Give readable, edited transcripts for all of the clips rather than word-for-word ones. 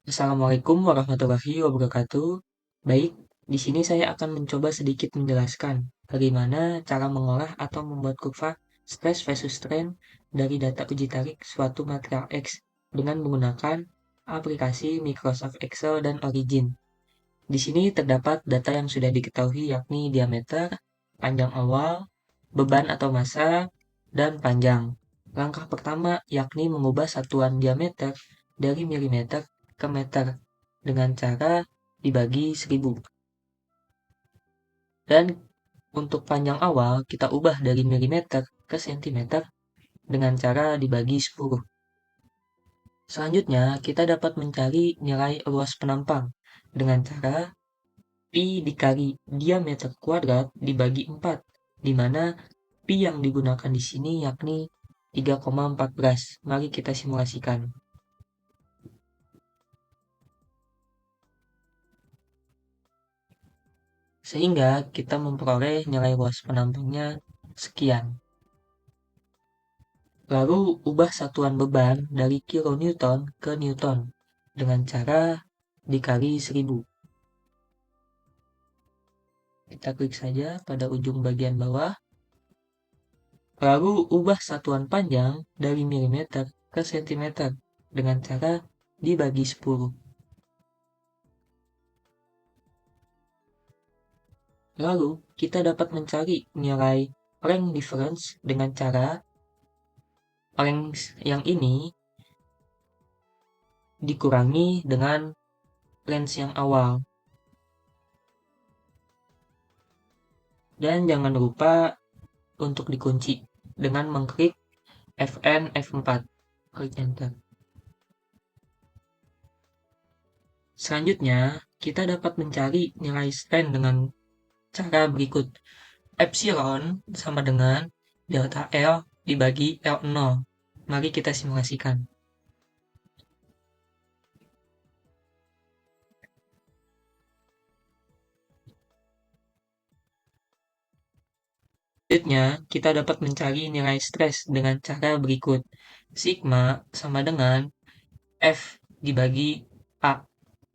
Assalamualaikum warahmatullahi wabarakatuh. Baik, di sini saya akan mencoba sedikit menjelaskan bagaimana cara mengolah atau membuat kurva stress versus strain dari data uji tarik suatu material X dengan menggunakan aplikasi Microsoft Excel dan Origin. Di sini terdapat data yang sudah diketahui yakni diameter, panjang awal, beban atau massa, dan panjang. Langkah pertama yakni mengubah satuan diameter dari milimeter ke meter dengan cara dibagi 1000. Dan untuk panjang awal kita ubah dari milimeter ke sentimeter dengan cara dibagi 10. Selanjutnya kita dapat mencari nilai luas penampang dengan cara Pi dikali diameter kuadrat dibagi 4, di mana Pi yang digunakan di sini yakni 3,14. Mari kita simulasikan. Sehingga kita memperoleh nilai luas penampangnya sekian. Lalu ubah satuan beban dari kilonewton ke newton dengan cara dikali 1000. Kita klik saja pada ujung bagian bawah. Lalu ubah satuan panjang dari milimeter ke sentimeter dengan cara dibagi 10. Lalu kita dapat mencari nilai length difference dengan cara length yang ini dikurangi dengan length yang awal. Dan jangan lupa untuk dikunci dengan mengklik Fn F4. Klik enter. Selanjutnya, kita dapat mencari nilai strain dengan cara berikut. Epsilon sama dengan delta L dibagi L0. Mari kita simulasikan. Selanjutnya, kita dapat mencari nilai stres dengan cara berikut. Sigma sama dengan F dibagi A,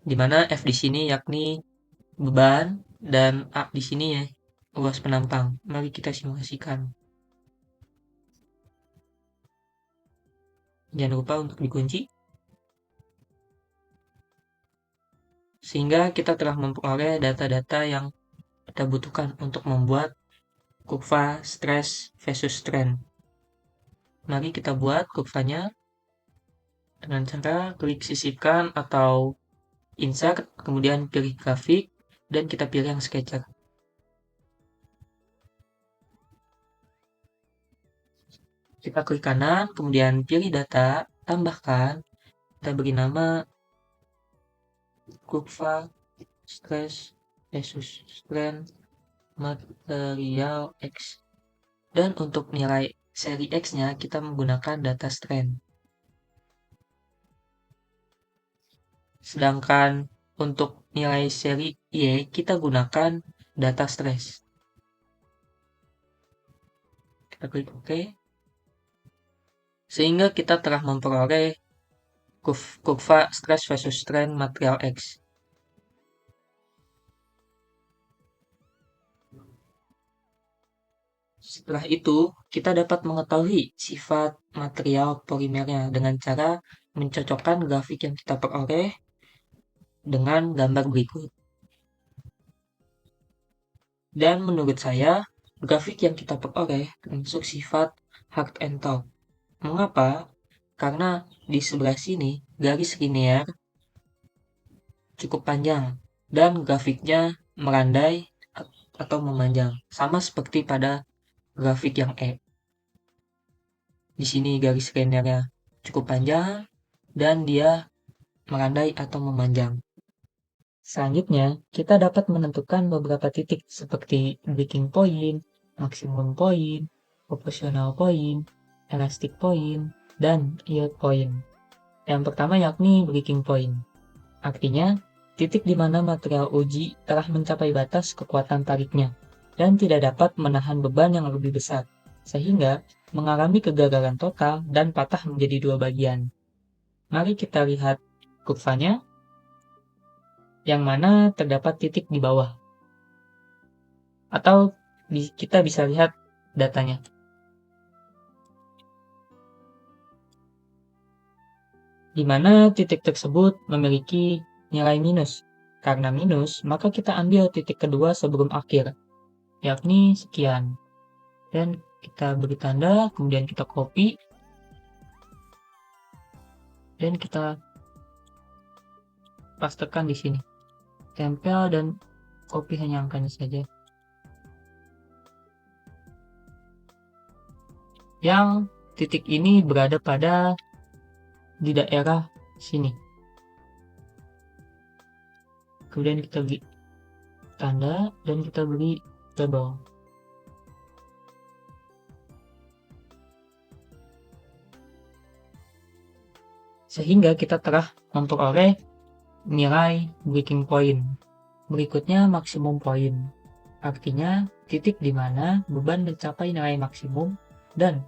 di mana F di sini yakni beban dan A di sini ya luas penampang. Mari kita simulasikan. Jangan lupa untuk dikunci. Sehingga kita telah memperoleh data-data yang kita butuhkan untuk membuat kurva stress versus strain. Mari kita buat kurvanya dengan cara klik sisipkan atau insert, kemudian pilih grafik, dan kita pilih yang sketcher. Kita klik kanan, kemudian pilih data, tambahkan, kita beri nama kurva stress versus strain material X. Dan untuk nilai seri X-nya kita menggunakan data strain. Sedangkan untuk nilai seri Y kita gunakan data stress. Kita klik OK. Sehingga kita telah memperoleh kurva stress versus strain material X. Setelah itu, kita dapat mengetahui sifat material polimernya dengan cara mencocokkan grafik yang kita peroleh dengan gambar berikut. Dan menurut saya, grafik yang kita peroleh termasuk sifat hard and top. Mengapa? Karena di sebelah sini garis linear cukup panjang dan grafiknya melandai atau memanjang, sama seperti pada grafik yang E. Di sini garis linearnya cukup panjang dan dia melandai atau memanjang. Selanjutnya, kita dapat menentukan beberapa titik seperti breaking point, maximum point, proportional point, elastic point, dan yield point. Yang pertama yakni breaking point. Artinya, titik di mana material uji telah mencapai batas kekuatan tariknya dan tidak dapat menahan beban yang lebih besar, sehingga mengalami kegagalan total dan patah menjadi dua bagian. Mari kita lihat kurvanya. yang mana terdapat titik di bawah. Atau kita bisa lihat datanya. Di mana titik tersebut memiliki nilai minus. Karena minus, maka kita ambil titik kedua sebelum akhir, yakni sekian. Dan kita beri tanda, kemudian kita copy, dan kita pastekan di sini. Tempel dan copy hanya angkanya saja. Yang titik ini berada pada di daerah sini. Kemudian kita beri tanda dan kita beri label. Sehingga kita telah memperoleh nilai breaking point. Berikutnya maksimum point. Artinya titik di mana beban mencapai nilai maksimum dan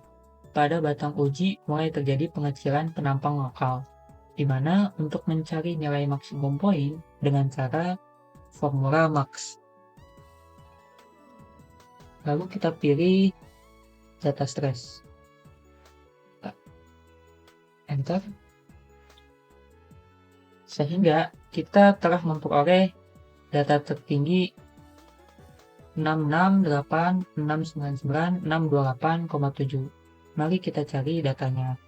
pada batang uji mulai terjadi pengecilan penampang lokal. Di mana untuk mencari nilai maksimum point dengan cara formula max. Lalu kita pilih data stress. Enter. Sehingga kita telah memperoleh data tertinggi 668.699.628,7. Mari kita cari datanya.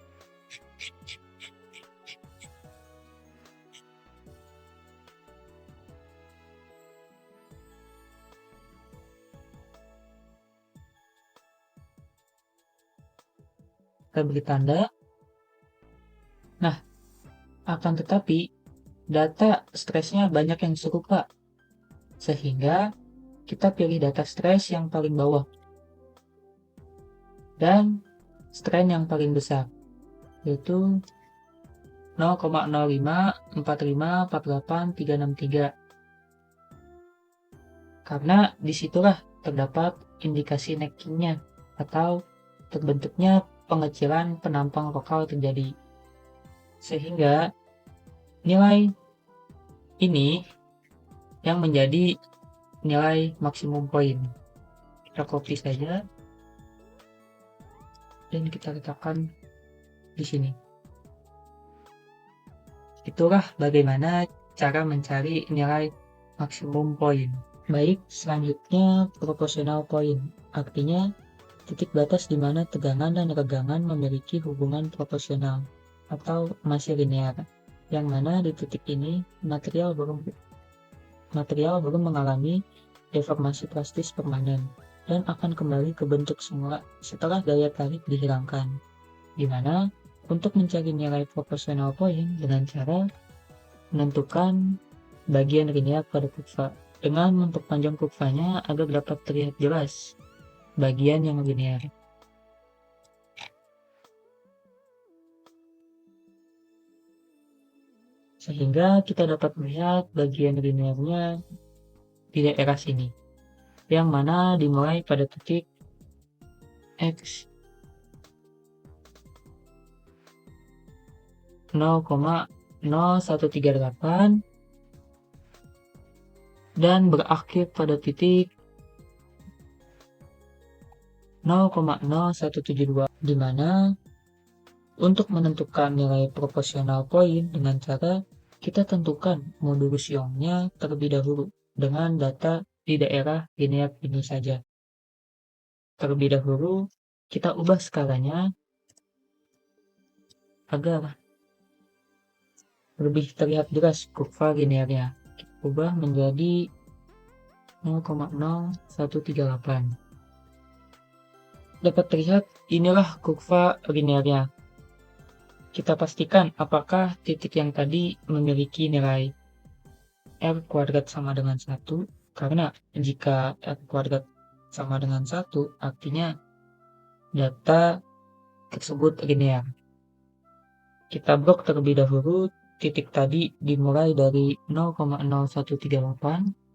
Kita beri tanda. Nah, akan tetapi data stresnya banyak yang serupa. Sehingga kita pilih data stres yang paling bawah. Dan strain yang paling besar, yaitu 0,054548,363. Karena disitulah terdapat indikasi neckingnya atau terbentuknya pengecilan penampang lokal terjadi. Sehingga nilai ini yang menjadi nilai maksimum point. Kita copy saja dan kita letakkan di sini. Itulah bagaimana cara mencari nilai maksimum point. Baik, selanjutnya proportional point. Artinya titik batas di mana tegangan dan regangan memiliki hubungan proporsional atau masih linear, yang mana di titik ini material belum mengalami deformasi plastis permanen dan akan kembali ke bentuk semula setelah daya tarik dihilangkan. Di mana untuk mencari nilai proportional point dengan cara menentukan bagian linear pada kurva dengan memperpanjang kurvanya agar dapat terlihat jelas bagian yang linear. Sehingga kita dapat melihat bagian linearnya di daerah sini, yang mana dimulai pada titik X 0,0138 dan berakhir pada titik 0,0172, di mana untuk menentukan nilai proportional point dengan cara kita tentukan modulus Young-nya terlebih dahulu dengan data di daerah linear ini saja. Terlebih dahulu kita ubah skalanya agar lebih terlihat jelas kurva linearnya. Kita ubah menjadi 0,0138. Dapat terlihat inilah kurva linearnya. Kita pastikan apakah titik yang tadi memiliki nilai R kuadrat sama dengan 1, karena jika R kuadrat sama dengan 1, artinya data tersebut linear. Kita blok terlebih dahulu titik tadi dimulai dari 0,0138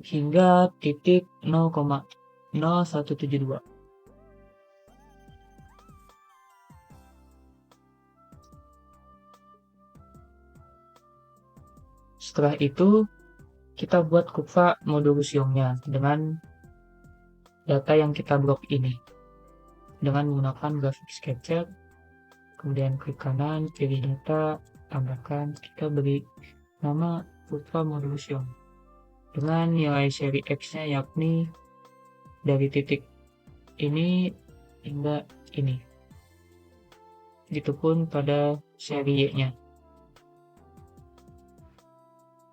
hingga titik 0,0172. Setelah itu, kita buat kurva modulus Young-nya dengan data yang kita blok ini. Dengan menggunakan grafik sketcher, kemudian klik kanan, pilih data, tambahkan, kita beri nama kurva modulus Young. Dengan nilai seri X-nya yakni dari titik ini hingga ini. Itu pun pada seri Y-nya.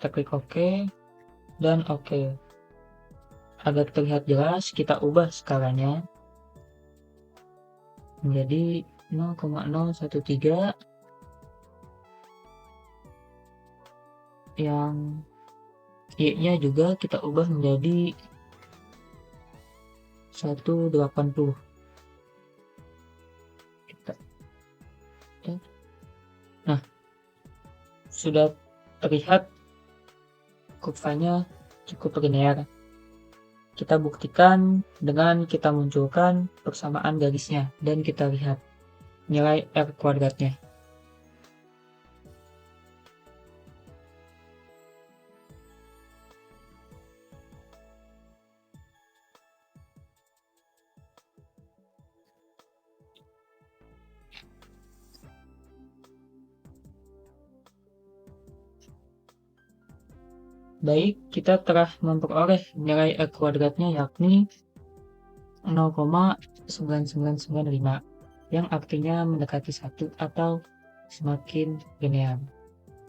Kita klik OK dan OK. Agar terlihat jelas, kita ubah skalanya menjadi 0,013, yang Y-nya juga kita ubah menjadi 180. Nah, sudah terlihat kurvanya cukup linear. Kita buktikan dengan kita munculkan persamaan garisnya dan kita lihat nilai R kuadratnya. Baik, kita telah memperoleh nilai R kuadratnya yakni 0,9995 yang artinya mendekati 1 atau semakin linear.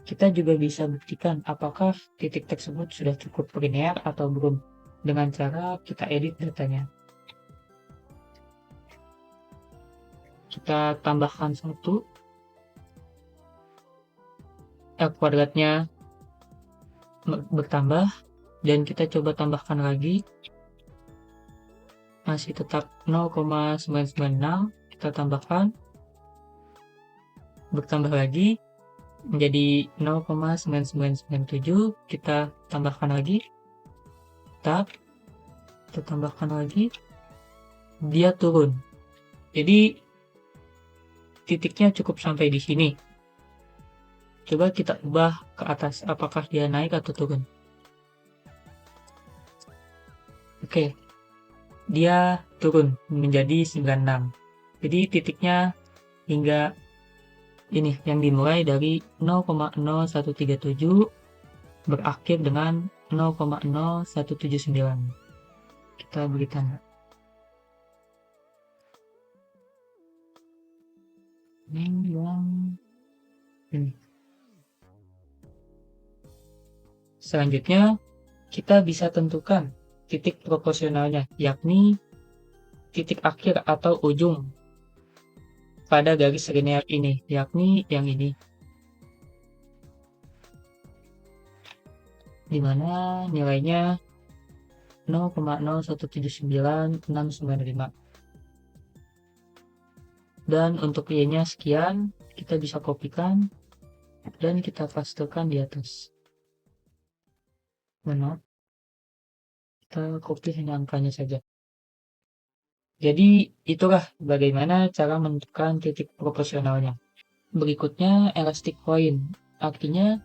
Kita juga bisa buktikan apakah titik tersebut sudah cukup linear atau belum dengan cara kita edit datanya. Kita tambahkan 1, R kuadratnya bertambah, dan kita coba tambahkan lagi, masih tetap 0,996, kita tambahkan, bertambah lagi menjadi 0,9997, kita tambahkan lagi, tetap, kita tambahkan lagi, dia turun. Jadi titiknya cukup sampai di sini. Coba kita ubah ke atas, apakah dia naik atau turun. Oke, dia turun menjadi 96. Jadi titiknya hingga ini yang dimulai dari 0,0137 berakhir dengan 0,0179. Kita beri tanda. Ini yang ini. Selanjutnya, kita bisa tentukan titik proporsionalnya, yakni titik akhir atau ujung pada garis linear ini, yakni yang ini, di mana nilainya 0,0179695. Dan untuk Y-nya sekian, kita bisa kopikan dan kita pastekan di atas. Maaf, kita copy hanya angkanya saja. Jadi itulah bagaimana cara menentukan titik proporsionalnya. Berikutnya elastic point, artinya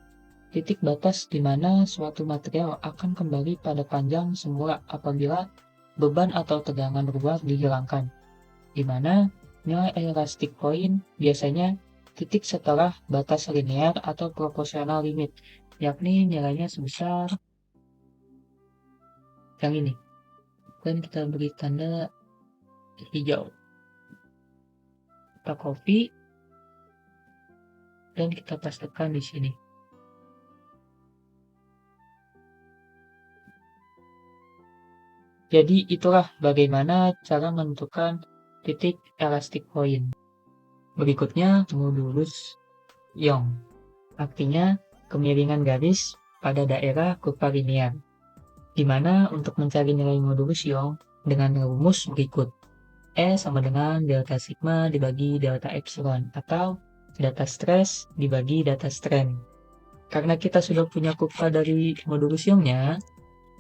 titik batas di mana suatu material akan kembali pada panjang semula apabila beban atau tegangan luar dihilangkan, di mana nilai elastic point biasanya titik setelah batas linear atau proporsional limit, yakni nilainya sebesar yang ini, dan kita beri tanda hijau. Kita copy dan kita pastekan di sini. Jadi itulah bagaimana cara menentukan titik elastic point. Berikutnya modulus Young, artinya kemiringan garis pada daerah kurva linear, di mana untuk mencari nilai modulus Young dengan rumus berikut. E sama dengan delta sigma dibagi delta epsilon, atau data stress dibagi data strain. Karena kita sudah punya kurva dari modulus Young-nya,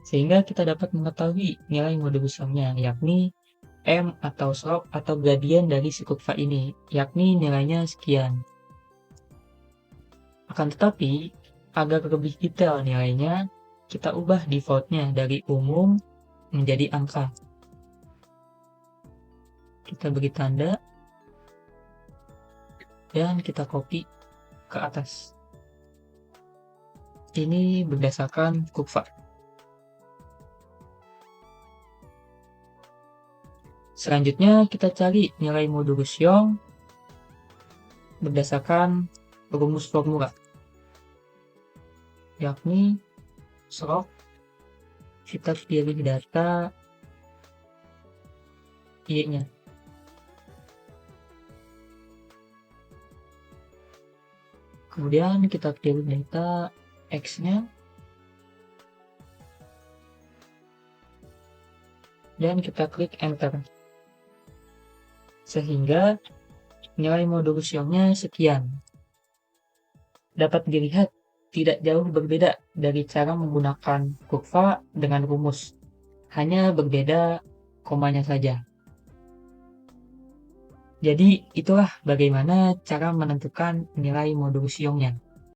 sehingga kita dapat mengetahui nilai modulus Young-nya, yakni M atau slope atau gradien dari si kurva ini, yakni nilainya sekian. Akan tetapi, Agar lebih detail nilainya, kita ubah defaultnya dari umum menjadi angka. Kita beri tanda dan kita copy ke atas. Ini berdasarkan kurva. Selanjutnya kita cari nilai modulus Young berdasarkan rumus formula, yakni slog, kita pilih data Y-nya. Kemudian kita pilih data X-nya. Dan kita klik enter. Sehingga nilai modulus Young-nya sekian. Dapat dilihat tidak jauh berbeda dari cara menggunakan kurva dengan rumus. Hanya berbeda komanya saja. Jadi itulah bagaimana cara menentukan nilai modulus Young-nya.